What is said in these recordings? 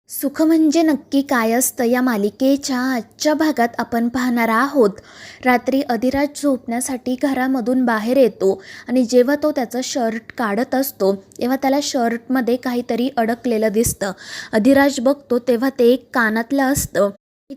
सुख म्हणजे नक्की काय असतं या मालिकेच्या आजच्या भागात आपण पाहणार आहोत. रात्री अधिराज झोपण्यासाठी घरामधून बाहेर येतो आणि जेव्हा तो त्याचं शर्ट काढत असतो तेव्हा त्याला शर्टमध्ये काहीतरी अडकलेलं दिसतं. अधिराज बघतो तेव्हा ते एक कानातलं असतं.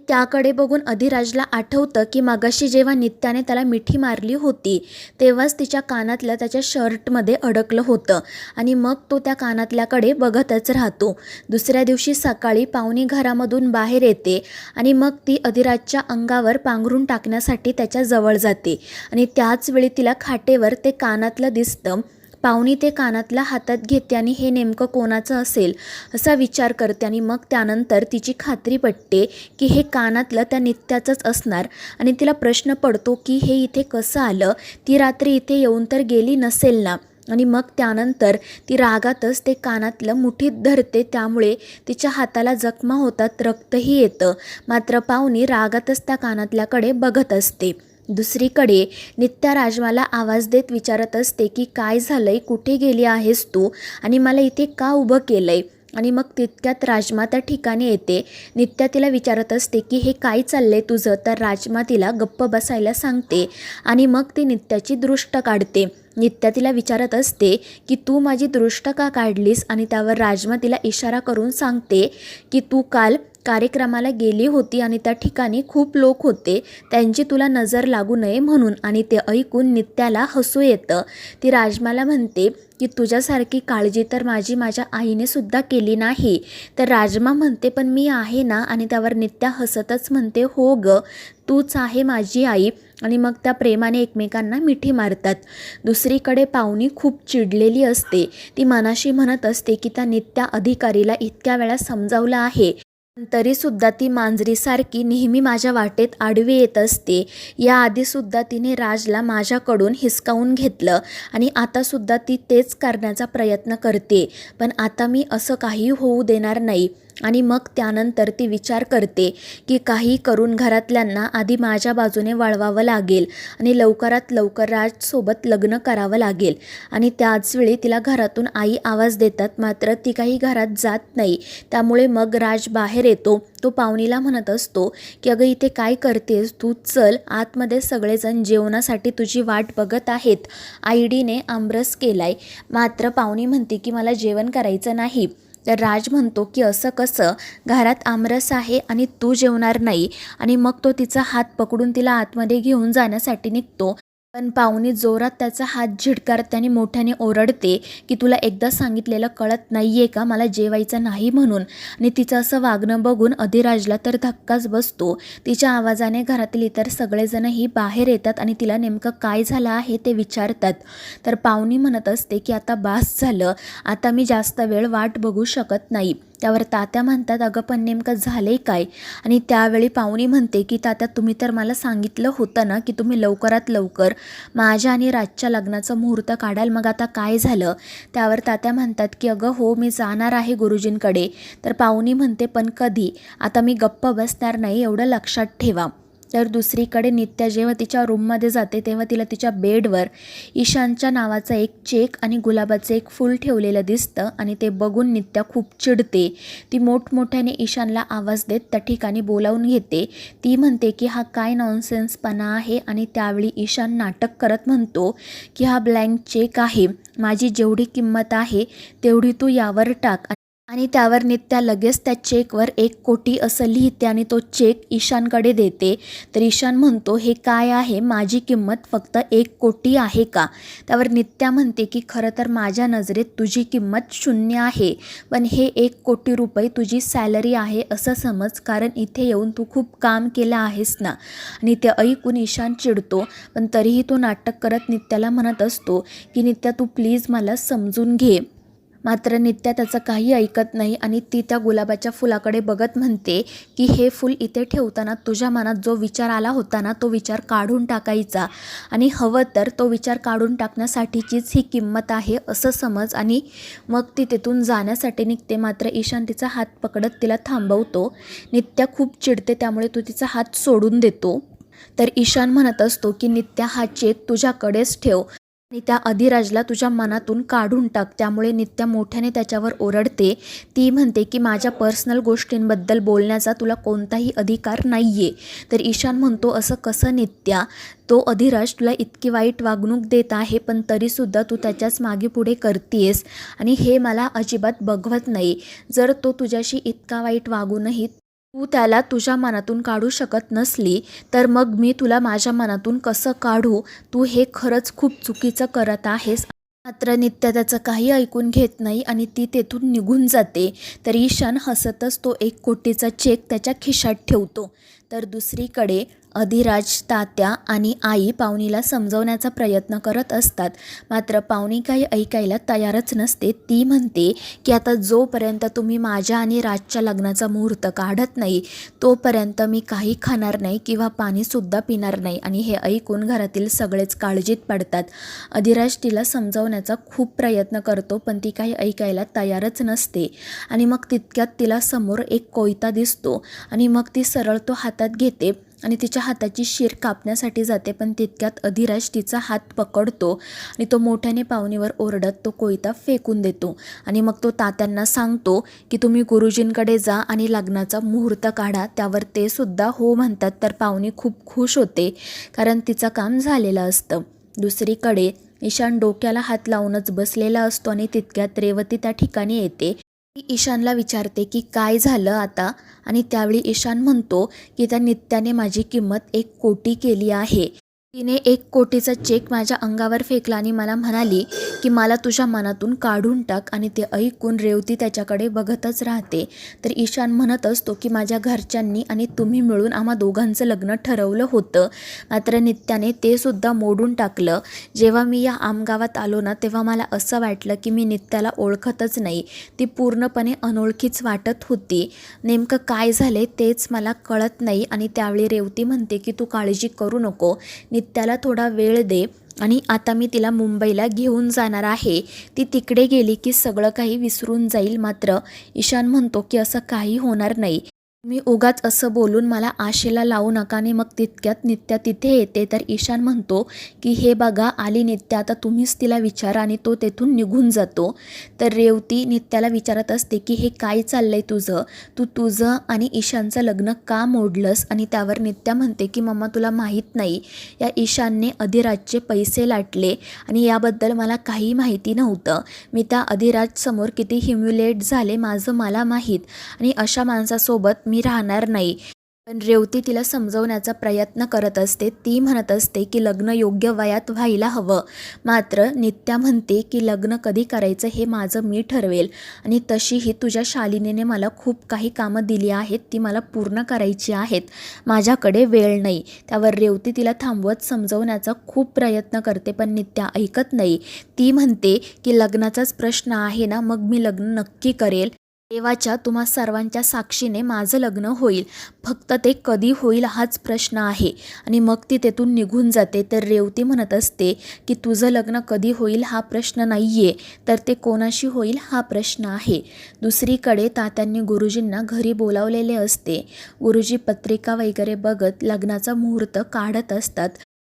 त्याकडे बघून अधिराजला आठवतं की मगाशी जेव्हा नित्याने त्याला मिठी मारली होती तेव्हाच तिच्या कानातलं त्याच्या शर्टमध्ये अडकलं होतं आणि मग तो त्या कानातल्याकडे बघतच राहतो. दुसऱ्या दिवशी सकाळी पाहुणी घरामधून बाहेर येते आणि मग ती अधिराजच्या अंगावर पांघरून टाकण्यासाठी त्याच्या जवळ जाते आणि त्याच वेळी तिला खाटेवर ते कानातलं दिसतं. पाहुणी ते कानातलं हातात घेते आणि हे नेमकं कोणाचं असेल असा विचार करते आणि मग त्यानंतर तिची खात्री पटते की हे कानातलं त्या नित्याचंच असणार आणि तिला प्रश्न पडतो की हे इथे कसं आलं. ती रात्री इथे येऊन तर गेली नसेल ना. आणि मग त्यानंतर ती रागातच ते कानातलं मुठीत धरते, त्यामुळे तिच्या हाताला जखमा होतात, रक्तही येतं. मात्र पाहुणी रागातच त्या कानातल्याकडे बघत असते. दुसरीकडे नित्या राजमाला आवाज देत विचारत असते की काय झालंय, कुठे गेली आहेस तू आणि मला इथे का उभं केलंय. आणि मग तितक्यात राजमा त्या ठिकाणी येते. नित्या तिला विचारत असते की हे काय चाललंय तुझं, तर राजमा तिला गप्प बसायला सांगते आणि मग ती नित्याची दृष्ट काढते. नित्या तिला विचारत असते की तू माझी दृष्ट का काढलीस आणि त्यावर राजमा तिला इशारा करून सांगते की तू काल कार्यक्रमाला गेली होती आणि त्या ठिकाणी खूप लोक होते, त्यांची तुला नजर लागू नये म्हणून. आणि ते ऐकून नित्याला हसू येतं. ती राजमाला म्हणते की तुझ्यासारखी काळजी तर माझ्या आईने सुद्धा केली नाही. तर राजमा म्हणते पण मी आहे ना. आणि त्यावर नित्या हसतच म्हणते हो ग, तूच आहे माझी आई. आणि मग त्या प्रेमाने एकमेकांना मिठी मारतात. दुसरीकडे पाहुणी खूप चिडलेली असते. ती मनाशी म्हणत असते की त्या नित्या अधिकारीला इतक्या वेळा समजावलं आहे, तरीसुद्धा ती मांजरीसारखी नेहमी माझ्या वाटेत आडवी येत असते. याआधीसुद्धा तिने राजला माझ्याकडून हिसकावून घेतलं आणि आतासुद्धा ती तेच करण्याचा प्रयत्न करते, पण आता मी असं काही होऊ देणार नाही. आणि मग त्यानंतर ती विचार करते की काही करून घरातल्यांना आधी माझ्या बाजूने वळवावं लागेल आणि लवकरात लवकर राजसोबत लग्न करावं लागेल. आणि त्याचवेळी तिला घरातून आई आवाज देतात, मात्र ती काही घरात जात नाही. त्यामुळे मग राज बाहेर येतो. तो पाहुणीला म्हणत असतो की अगं इथे काय करतेस तू, चल आतमध्ये सगळेजण जेवणासाठी तुझी वाट बघत आहेत. आईडीने आमरस केलाय. मात्र पाहुणी म्हणते की मला जेवण करायचं नाही. तर राज म्हणतो की असं कसं, घरात आमरस आहे आणि तू जेवणार नाही. आणि मग तो तिचा हात पकडून तिला आतमध्ये घेऊन जाण्यासाठी निघतो. पण पाहुणी जोरात त्याचा हात झिडकारते आणि मोठ्याने ओरडते की तुला एकदा सांगितलेलं कळत नाहीये का, मला जेवायचं नाही म्हणून. आणि तिचं असं वागणं बघून अधिराजला तर धक्काच बसतो. तिच्या आवाजाने घरातील इतर सगळेजणही बाहेर येतात आणि तिला नेमकं काय झालं आहे ते विचारतात. तर पाहुणी म्हणत असते की आता बास झालं, आता मी जास्त वेळ वाट बघू शकत नाही. त्यावर तात्या म्हणतात अगं पण नेमकं झालंय काय. आणि त्यावेळी पाहुणी म्हणते की तात्या तुम्ही तर मला सांगितलं होतं ना की तुम्ही लवकरात लवकर माझ्या आणि राजच्या लग्नाचं मुहूर्त काढाल, मग आता काय झालं. त्यावर तात्या म्हणतात की अगं हो, मी जाणार आहे गुरुजींकडे. तर पाहुणी म्हणते पण कधी, आता मी गप्प बसणार नाही, एवढं लक्षात ठेवा. तर दुसरीकडे नित्या जेव्हा तिच्या रूममध्ये जाते तेव्हा तिला तिच्या बेडवर ईशानच्या नावाचा एक चेक आणि गुलाबाचं एक फूल ठेवलेलं दिसतं आणि ते बघून नित्या खूप चिडते. ती मोठमोठ्याने ईशानला आवाज देत त्या ठिकाणी बोलावून घेते. ती म्हणते की हा काय नॉनसेन्सपणा आहे. आणि त्यावेळी ईशान नाटक करत म्हणतो की हा ब्लँक चेक आहे, माझी जेवढी किंमत आहे तेवढी तू यावर टाक. आणि त्यावर नित्या लगेच त्या चेकवर 1 कोटी असं लिहिते आणि तो चेक ईशानकडे देते. तर ईशान म्हणतो हे काय आहे, माझी किंमत फक्त 1 कोटी आहे का. त्यावर नित्या म्हणते की खरं तर माझ्या नजरेत तुझी किंमत 0 आहे, पण हे 1 कोटी रुपये तुझी सॅलरी आहे असं समज, कारण इथे येऊन तू खूप काम केलं आहेस ना. आणि ते ऐकून ईशान चिडतो, पण तरीही तो नाटक करत नित्याला म्हणत असतो की नित्या तू प्लीज मला समजून घे. मात्र नित्या त्याचं काही ऐकत नाही आणि ती त्या गुलाबाच्या फुलाकडे बघत म्हणते की हे फूल इथे ठेवताना तुझ्या मनात जो विचार आला होता ना, तो विचार काढून टाकायचा आणि हवं तर तो विचार काढून टाकण्यासाठीचीच ही किंमत आहे असं समज. आणि मग ती तिथून जाण्यासाठी निघते. मात्र ईशान तिचा हात पकडत तिला थांबवतो. नित्या खूप चिडते, त्यामुळे तो तिचा हात सोडून देतो. तर ईशान म्हणत असतो की नित्या हा चेक तुझ्याकडेच ठेव, आणि त्या अधिराजला तुझ्या मनातून काढून टाक. त्यामुळे नित्या मोठ्याने त्याच्यावर ओरडते. ती म्हणते की माझ्या पर्सनल गोष्टींबद्दल बोलण्याचा तुला कोणताही अधिकार नाही आहे. तर ईशान म्हणतो असं कसं नित्या, तो अधिराज तुला इतकी वाईट वागणूक देत आहे पण तरीसुद्धा तू त्याच्याच मागे पुढे करतेस आणि हे मला अजिबात बघवत नाही. जर तो तुझ्याशी इतका वाईट वागूनही तू त्याला तुझ्या मनातून काढू शकत नसली तर मग मी तुला माझ्या मनातून कसं काढू. तू हे खरंच खूप चुकीचं करत आहेस. मात्र नित्या त्याचं काही ऐकून घेत नाही आणि ती तेथून निघून जाते. तर ईशान हसतच तो 1 कोटीचा चेक त्याच्या खिशात ठेवतो. तर दुसरीकडे अधिराज, तात्या आणि आई पावनीला समजवण्याचा प्रयत्न करत असतात. मात्र पावनी काही ऐकायला तयारच नसते. ती म्हणते की आता जोपर्यंत तुम्ही माझ्या आणि राजच्या लग्नाचा मुहूर्त काढत नाही तोपर्यंत मी काही खाणार नाही किंवा पाणीसुद्धा पिणार नाही. आणि हे ऐकून घरातील सगळेच काळजीत पडतात. अधिराज तिला समजवण्याचा खूप प्रयत्न करतो पण ती काही ऐकायला तयारच नसते. आणि मग तितक्यात तिला समोर एक कोयता दिसतो आणि मग ती सरळ तो हातात घेते आणि तिच्या हाताची शीर कापण्यासाठी जाते. पण तितक्यात अधिराज तिचा हात पकडतो आणि तो मोठ्याने पावनीवर ओरडत तो कोयता फेकून देतो. आणि मग तो तात्यांना सांगतो की तुम्ही गुरुजींकडे जा आणि लग्नाचा मुहूर्त काढा. त्यावर ते सुद्धा हो म्हणतात. तर पावनी खूप खुश होते कारण तिचं काम झालेलं असतं. दुसरीकडे ईशान डोक्याला हात लावूनच बसलेला असतो आणि तितक्यात रेवती त्या ठिकाणी येते. ती ईशानला विचारते की काय झालं आता. आणि त्यावेळी ईशान म्हणतो की त्या नित्याने माझी किंमत 1 कोटी केली आहे. तिने 1 कोटीचा चेक माझ्या अंगावर फेकला आणि मला म्हणाली की मला तुझ्या मनातून काढून टाक. आणि ते ऐकून रेवती त्याच्याकडे बघतच राहते. तर ईशान म्हणत असतो की माझ्या घरच्यांनी आणि तुम्ही मिळून आम्हा दोघांचं लग्न ठरवलं होतं. मात्र नित्याने ते सुद्धा मोडून टाकलं. जेव्हा मी या आमगावात आलो ना तेव्हा मला असं वाटलं की मी नित्याला ओळखतच नाही. ती पूर्णपणे अनोळखीच वाटत होती. नेमकं काय झाले तेच मला कळत नाही. आणि त्यावेळी रेवती म्हणते की तू काळजी करू नको, नित्याला थोडा वेळ दे आणि आता मी तिला मुंबईला घेऊन जाणार आहे. ती तिकडे गेली की सगळं काही विसरून जाईल. मात्र ईशान म्हणतो की असं काही होणार नाही. मी उगाच असं बोलून मला आशेला लावू नका. आणि मग तितक्यात नित्या तिथे येते. तर ईशान म्हणतो की हे बघा आली नित्या, आता तुम्हीच तिला विचारा. आणि तो तेथून निघून जातो. तर रेवती नित्याला विचारत असते की हे काय चाललंय तुझं, तू तुझं आणि ईशानचं लग्न का मोडलंस. आणि त्यावर नित्या म्हणते की मम्मा तुला माहीत नाही, या ईशानने अधिराजचे पैसे लाटले आणि याबद्दल मला काही माहिती नव्हतं. मी त्या अधिराजसमोर किती ह्युमिलेट झाले माझं मला माहीत. आणि अशा माणसासोबत मी राहणार नाही. पण रेवती तिला समजवण्याचा प्रयत्न करत असते. ती म्हणत असते की लग्न योग्य वयात व्हायला हवं. मात्र नित्या म्हणते की लग्न कधी करायचं हे माझं मी ठरवेल. आणि तशीही तुझ्या शालिनीने मला खूप काही कामं दिली आहेत, ती मला पूर्ण करायची आहेत, माझ्याकडे वेळ नाही. त्यावर रेवती तिला थांबवत समजवण्याचा खूप प्रयत्न करते पण नित्या ऐकत नाही. ती म्हणते की लग्नाचाच प्रश्न आहे ना, मग मी लग्न नक्की करेल. देवाच्या तुम्हा सर्वांच्या साक्षीने माझं लग्न होईल, फक्त ते कधी होईल हाच प्रश्न आहे. आणि मग ती तेथून निघून जाते. तर रेवती म्हणत असते की तुझं लग्न कधी होईल हा प्रश्न नाही आहे, तर ते कोणाशी होईल हा प्रश्न आहे. दुसरीकडे तात्यांनी गुरुजींना घरी बोलावलेले असते. गुरुजी पत्रिका वगैरे बघत लग्नाचा मुहूर्त काढत असतात.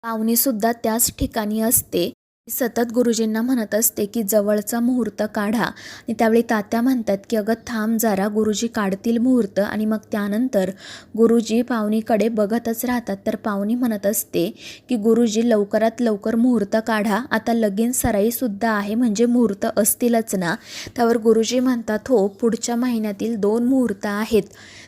पावनीसुद्धा त्याच ठिकाणी असते. सतत गुरुजींना म्हणत असते की जवळचा मुहूर्त काढा. आणि त्यावेळी तात्या म्हणतात की अगं थांब जरा, गुरुजी काढतील मुहूर्त. आणि मग त्यानंतर गुरुजी पावनीकडे बघतच राहतात. तर पावनी म्हणत असते की गुरुजी लवकरात लवकर मुहूर्त काढा, आता लगीन सराईसुद्धा आहे, म्हणजे मुहूर्त असतीलच ना. त्यावर गुरुजी म्हणतात हो, पुढच्या महिन्यातील 2 मुहूर्त आहेत.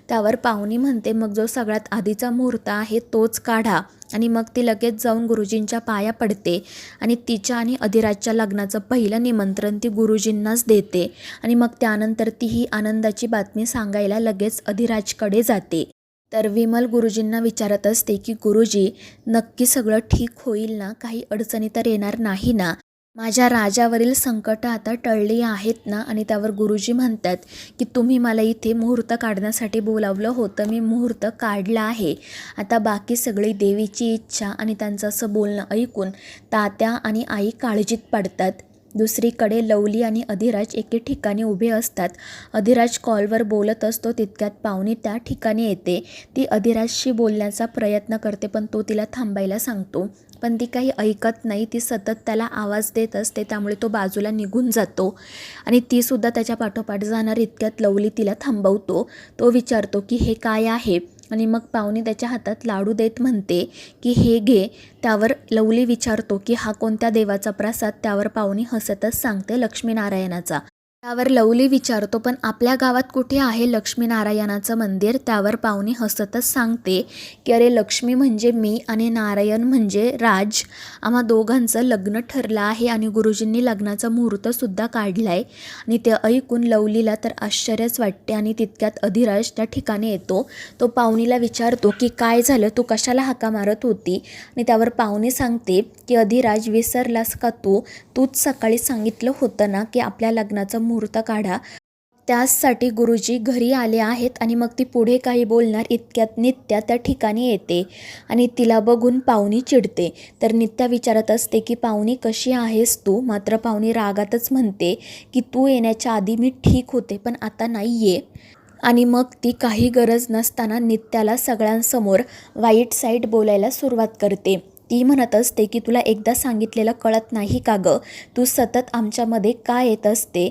त्यावर पावनी म्हणते मग जो सगळ्यात आधीचा मुहूर्त आहे तोच काढा. आणि मग ती लगेच जाऊन गुरुजींच्या पाया पडते आणि तिच्या आणि अधिराजच्या लग्नाचं पहिलं निमंत्रण ती गुरुजींनाच देते. आणि मग त्यानंतर ती ही आनंदाची बातमी सांगायला लगेच अधिराजकडे जाते. तर विमल गुरुजींना विचारत असते की गुरुजी नक्की सगळं ठीक होईल ना, काही अडचणी तर येणार नाही ना, माझ्या राजावरील संकट आता टळली आहेत ना. आणि त्यावर गुरुजी म्हणतात की तुम्ही मला इथे मुहूर्त काढण्यासाठी बोलावलं होतं, मी मुहूर्त काढला आहे. आता बाकी सगळी देवीची इच्छा. आणि त्यांचं असं बोलणं ऐकून तात्या आणि आई काळजीत पडतात. दुसरीकडे लवली आणि अधिराज एके ठिकाणी उभे असतात. अधिराज कॉलवर बोलत असतो तितक्यात पाहुणी त्या ठिकाणी येते. ती अधिराजशी बोलण्याचा प्रयत्न करते पण तो तिला थांबायला सांगतो, पण ती काही ऐकत नाही. ती सतत त्याला आवाज देत असते, त्यामुळे तो बाजूला निघून जातो आणि तीसुद्धा त्याच्या पाठोपाठ जाणार. इतक्यात लवली तिला थांबवतो. तो विचारतो की हे काय आहे आणि मग पाहुणी त्याच्या हातात लाडू देत म्हणते की हे घे. त्यावर लवली विचारतो की हा कोणत्या देवाचा प्रसाद. त्यावर पाहुणी हसतच सांगते लक्ष्मीनारायणाचा. त्यावर लवली विचारतो पण आपल्या गावात कुठे आहे लक्ष्मीनारायणाचं मंदिर. त्यावर पाहुणी हसतच सांगते की अरे लक्ष्मी म्हणजे मी आणि नारायण म्हणजे राज. आम्हा दोघांचं लग्न ठरलं आहे आणि गुरुजींनी लग्नाचा मुहूर्तसुद्धा काढला आहे. आणि ते ऐकून लवलीला तर आश्चर्यच वाटते आणि तितक्यात अधिराज त्या ठिकाणी येतो. तो पाहुणीला विचारतो की काय झालं, तू कशाला हाका मारत होती. आणि त्यावर पाहुणी सांगते की अधिराज विसरलास का तूच सकाळी सांगितलं होतं ना की आपल्या लग्नाचं मुहूर्त काढा. त्याचसाठी गुरुजी घरी आले आहेत आणि मग ती पुढे काही बोलणार इतक्यात नित्या त्या ठिकाणी येते आणि तिला बघून पाहुणी चिडते. तर नित्या विचारत असते की पाहुणी कशी आहेस तू. मात्र पाहुणी रागातच म्हणते की तू येण्याच्या आधी मी ठीक होते पण आता नाही आहे. आणि मग ती काही गरज नसताना नित्याला सगळ्यांसमोर वाईट साईड बोलायला सुरुवात करते. ती म्हणत असते की तुला एकदा सांगितलेलं कळत नाही का गं, तू सतत आमच्यामध्ये का येत असते.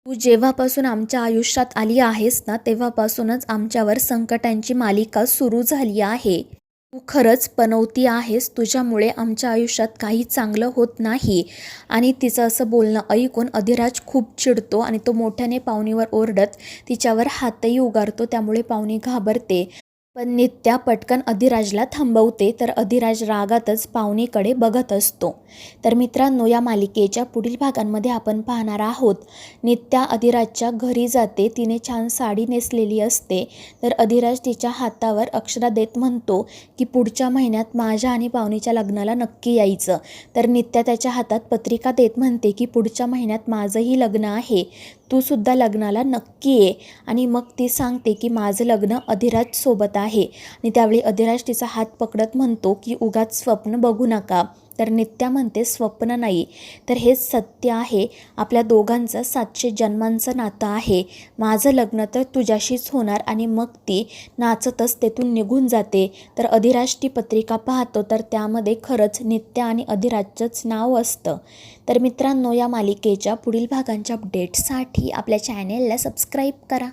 तू जेव्हापासून आमच्या आयुष्यात आली आहेस ना तेव्हापासूनच आमच्यावर संकटांची मालिका सुरू झाली आहे. तू खरंच पनौती आहेस, तुझ्यामुळे आमच्या आयुष्यात काही चांगलं होत नाही. आणि तिचं असं बोलणं ऐकून अधिराज खूप चिडतो आणि तो मोठ्याने पाहुणीवर ओरडत तिच्यावर हातही उगारतो. त्यामुळे पाहुणी घाबरते. पण नित्या पटकन अधिराजला थांबवते. तर अधिराज रागातच पाहुणीकडे बघत असतो. तर मित्रांनो, या मालिकेच्या पुढील भागांमध्ये आपण पाहणार आहोत नित्या अधिराजच्या घरी जाते. तिने छान साडी नेसलेली असते. तर अधिराज तिच्या हातावर अक्षरा देत म्हणतो की पुढच्या महिन्यात माझ्या आणि पाहुणीच्या लग्नाला नक्की यायचं. तर नित्या त्याच्या हातात पत्रिका देत म्हणते की पुढच्या महिन्यात माझंही लग्न आहे, तू सुद्धा लग्नाला नक्की ये. आणि मग ती सांगते की माझं लग्न अधिराज सोबत आहे. आणि त्यावेळी अधिराज तिचा हात पकडत म्हणतो की उगाच स्वप्न बघू नका. तर नित्या म्हणते स्वप्न नाही तर हेच सत्य आहे. आपल्या दोघांचं 700 जन्मांचं नातं आहे. माझं लग्न तर तुझ्याशीच होणार. आणि मग ती नाचतच तेथून निघून जाते. तर अधिराज ती पत्रिका पाहतो तर त्यामध्ये खरंच नित्या आणि अधिराजचंच नाव असतं. तर मित्रांनो, या मालिकेच्या पुढील भागांच्या अपडेट्ससाठी आपल्या चॅनेलला सबस्क्राईब करा.